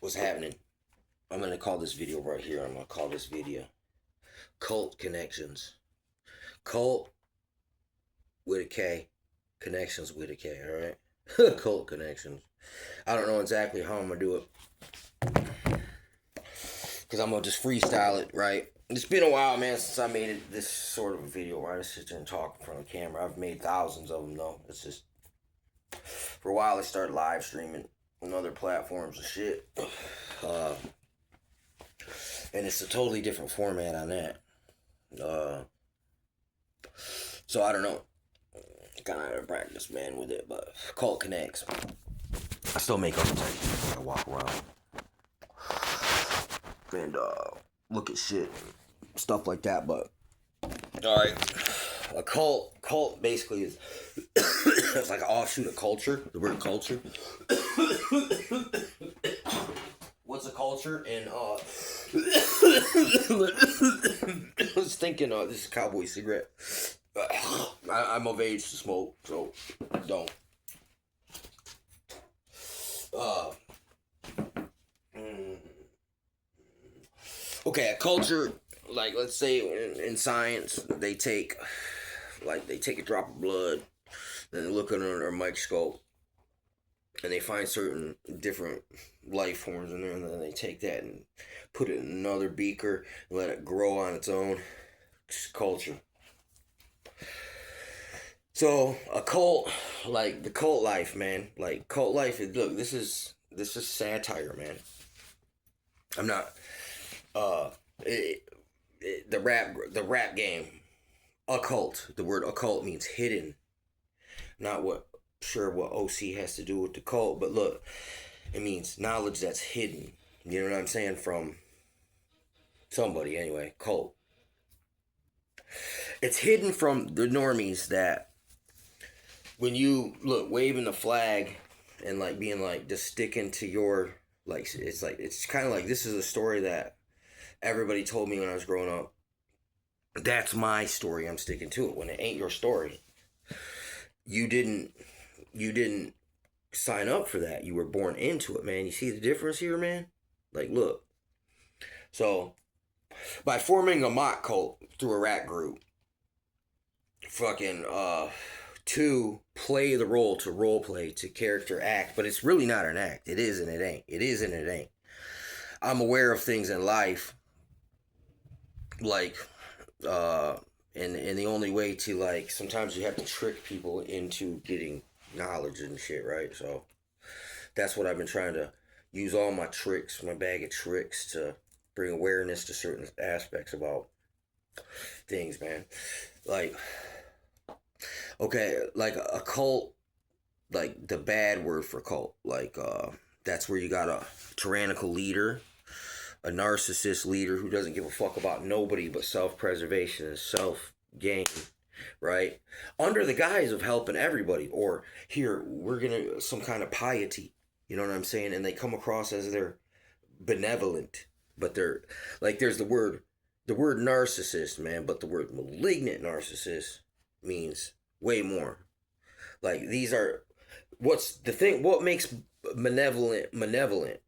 What's happening? I'm gonna call this video right here. I'm gonna call this video Kult Connections. Kult with a K. Connections with a K, alright? Kult Connections. I don't know exactly how I'm gonna do it. Because I'm gonna just freestyle it, right? It's been a while, man, since I made this sort of a video, right? I sit there and talk in front of the camera. I've made thousands of them, though. It's just, for a while, I started live streaming on other platforms and shit. And it's a totally different format on that. So I don't know. Kind of out of practice, man, with it, but Kult Connects. I still make other types. I walk around and look at shit, stuff like that. But all right, a cult basically is it's like an offshoot of culture. The word culture. What's a culture? And I was thinking, this is a cowboy cigarette. I'm of age to smoke, so don't. Okay, a culture, like let's say in science, they take a drop of blood, then they look under a microscope, and they find certain different life forms in there, and then they take that and put it in another beaker and let it grow on its own. It's culture. So a cult, like the cult life, man, like cult life is, look, this is satire, man. I'm not, the rap game, occult, the word occult means hidden, not what OC has to do with the cult, but look, it means knowledge that's hidden, you know what I'm saying, from somebody, anyway, cult. It's hidden from the normies that when you look waving the flag and like being like just sticking to your it's kind of like this is a story that everybody told me when I was growing up. That's my story. I'm sticking to it. When it ain't your story, you didn't sign up for that. You were born into it, man. You see the difference here, man? Like, look. So by forming a mock cult through a rap group, fucking to play the role, to role play, to character act, but it's really not an act. It is and it ain't. It is and it ain't. I'm aware of things in life, like, and the only way to, like, sometimes you have to trick people into getting knowledge and shit, right? So that's what I've been trying to use, all my tricks, my bag of tricks, to bring awareness to certain aspects about things, man. Like, okay, like a cult, like the bad word for cult, like that's where you got a tyrannical leader, a narcissist leader who doesn't give a fuck about nobody but self-preservation and self-gain, right? Under the guise of helping everybody, or here, we're gonna, some kind of piety, you know what I'm saying? And they come across as they're benevolent, but they're, like, there's the word narcissist, man, but the word malignant narcissist means way more. Like, these are, what makes malevolent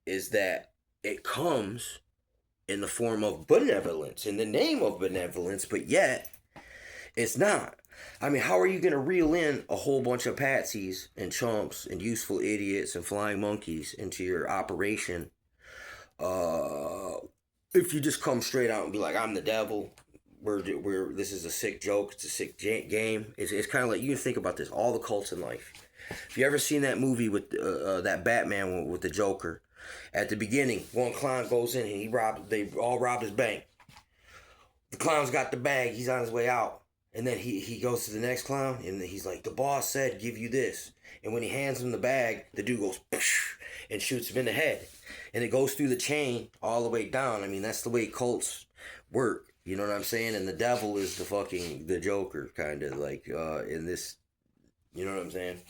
is that it comes in the form of benevolence, in the name of benevolence, but yet it's not. I mean, how are you going to reel in a whole bunch of patsies and chumps and useful idiots and flying monkeys into your operation if you just come straight out and be like, I'm the devil, this is a sick joke, it's a sick game. It's kind of like, you can think about this, all the cults in life. If you ever seen that movie with that Batman with the Joker, at the beginning, one clown goes in and they all robbed his bank. The clown's got the bag, he's on his way out. And then he goes to the next clown, and he's like, the boss said, give you this. And when he hands him the bag, the dude goes, and shoots him in the head. And it goes through the chain all the way down. I mean, that's the way cults work. You know what I'm saying? And the devil is the Joker, kind of, like, in this, you know what I'm saying?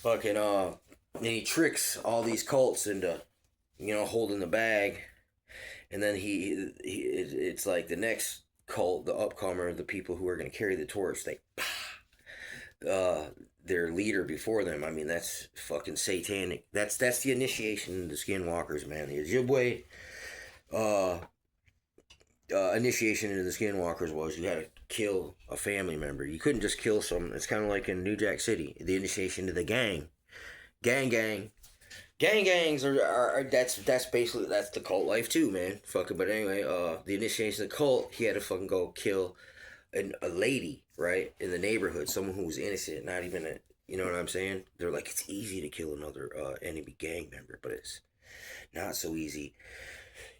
Fucking, and he tricks all these cults into, holding the bag. And then it's like the next cult, the upcomer, the people who are going to carry the torch, their leader before them. I mean, that's fucking satanic. That's the initiation of the Skinwalkers, man. The Ojibwe uh, initiation into the Skinwalkers was you had to kill a family member. You couldn't just kill some. It's kind of like in New Jack City, the initiation to the gang, gang. Gangs are that's basically that's the cult life too, man. Fucking, but anyway, the initiation of the cult, he had to fucking go kill a lady, right, in the neighborhood, someone who was innocent, not even a, you know what I'm saying? They're like, it's easy to kill another enemy gang member, but it's not so easy.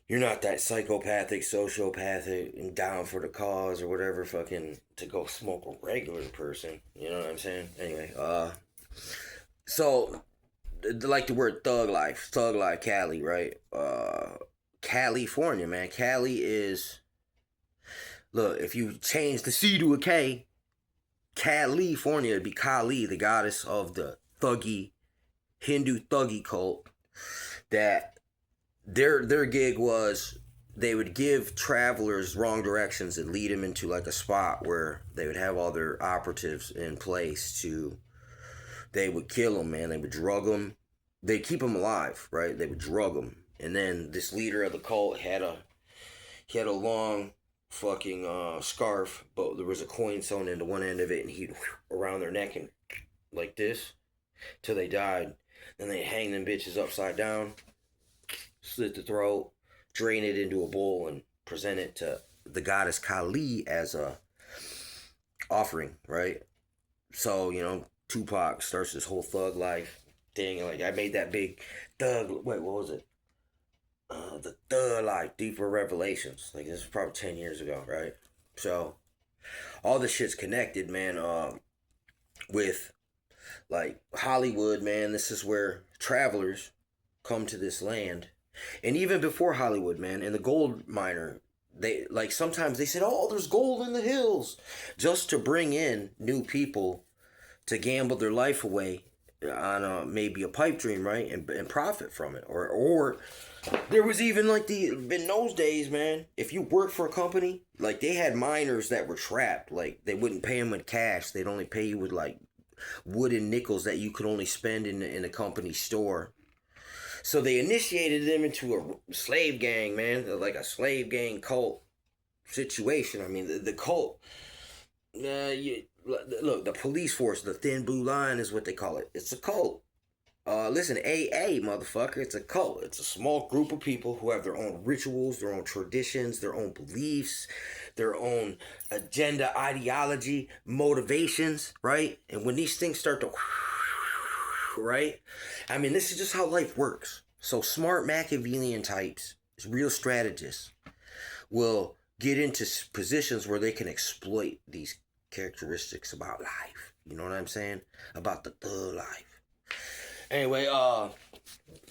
You're not that psychopathic, sociopathic, and down for the cause or whatever, fucking to go smoke a regular person. You know what I'm saying? Anyway, so like the word thug life, Cali, right? California, man. Cali is, look, if you change the C to a K, California would be Kali, the goddess of the Hindu thuggy cult. That their gig was they would give travelers wrong directions and lead them into like a spot where they would have all their operatives in place to. They would kill them, man. They would drug them. They'd keep them alive, right? They would drug them, and then this leader of the cult had a long fucking scarf, but there was a coin sewn into one end of it, and he'd around their neck and like this till they died. Then they hang them bitches upside down, slit the throat, drain it into a bowl, and present it to the goddess Kali as a offering, right? So, you know, Tupac starts this whole thug life thing. Like, I made that big thug. Wait, what was it? The Thug Life, Deeper Revelations. Like, this is probably 10 years ago, right? So, all this shit's connected, man, with, like, Hollywood, man. This is where travelers come to this land. And even before Hollywood, man, and the gold miner, they, like, sometimes they said, oh, there's gold in the hills. Just to bring in new people to gamble their life away on maybe a pipe dream, right? And profit from it. Or there was even like in those days, man, if you worked for a company, like they had miners that were trapped. Like they wouldn't pay them with cash. They'd only pay you with like wooden nickels that you could only spend in a company store. So they initiated them into a slave gang, man, like a slave gang cult situation. I mean, the cult, look, the police force, the thin blue line is what they call it. It's a cult. Listen, AA, motherfucker, it's a cult. It's a small group of people who have their own rituals, their own traditions, their own beliefs, their own agenda, ideology, motivations, right? And when these things start to, right? I mean, this is just how life works. So smart Machiavellian types, real strategists, will get into positions where they can exploit these characteristics about life. You know what I'm saying? About the thug life. Anyway,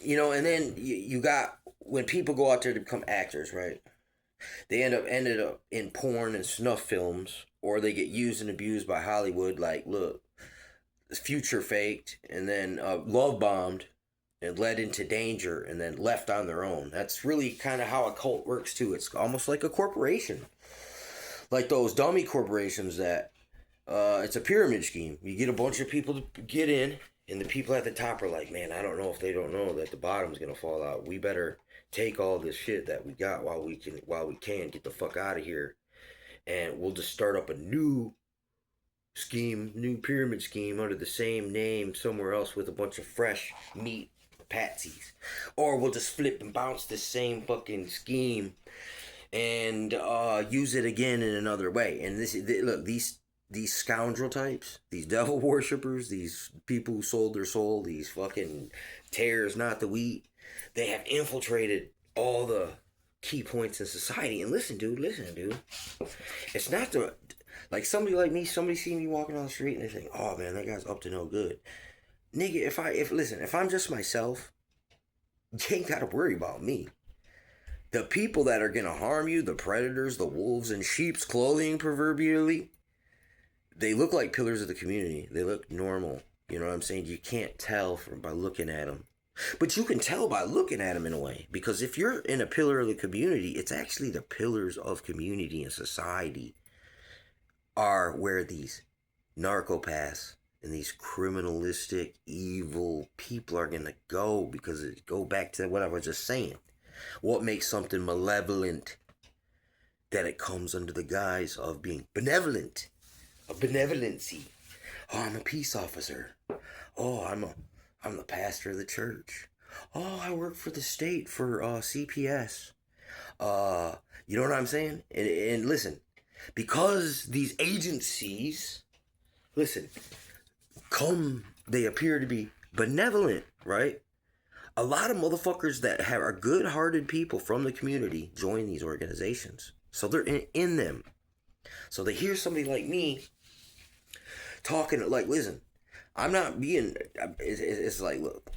you know, and then you got, when people go out there to become actors, right? They ended up in porn and snuff films, or they get used and abused by Hollywood. Like, look, future faked, and then love bombed, and led into danger, and then left on their own. That's really kind of how a cult works too. It's almost like a corporation, like those dummy corporations that it's a pyramid scheme. You get a bunch of people to get in. And the people at the top are like, man, I don't know if they don't know that the bottom's gonna fall out. We better take all this shit that we got while we can get the fuck out of here, and we'll just start up a new scheme, new pyramid scheme under the same name somewhere else with a bunch of fresh meat patsies, or we'll just flip and bounce this same fucking scheme and use it again in another way. And look, these scoundrel types, these devil worshippers, these people who sold their soul, these fucking tares not the wheat, they have infiltrated all the key points in society. And listen, dude, it's not the, like somebody like me, somebody see me walking down the street and they think, oh man, that guy's up to no good. Nigga, if I'm just myself, you ain't gotta worry about me. The people that are gonna harm you, the predators, the wolves in sheep's clothing proverbially, they look like pillars of the community. They look normal. You know what I'm saying? You can't tell by looking at them. But you can tell by looking at them in a way. Because if you're in a pillar of the community, it's actually the pillars of community and society are where these narcopaths, And these criminalistic, evil people are going to go because it go back to what I was just saying. What makes something malevolent? That it comes under the guise of being benevolent. A benevolency. Oh, I'm a peace officer. Oh, I'm the pastor of the church. Oh, I work for the state for CPS. You know what I'm saying? And listen, because these agencies, listen, they appear to be benevolent, right? A lot of motherfuckers that are good-hearted people from the community join these organizations. So they're in them. So they hear somebody like me talking like, listen, I'm not being, it's like, look,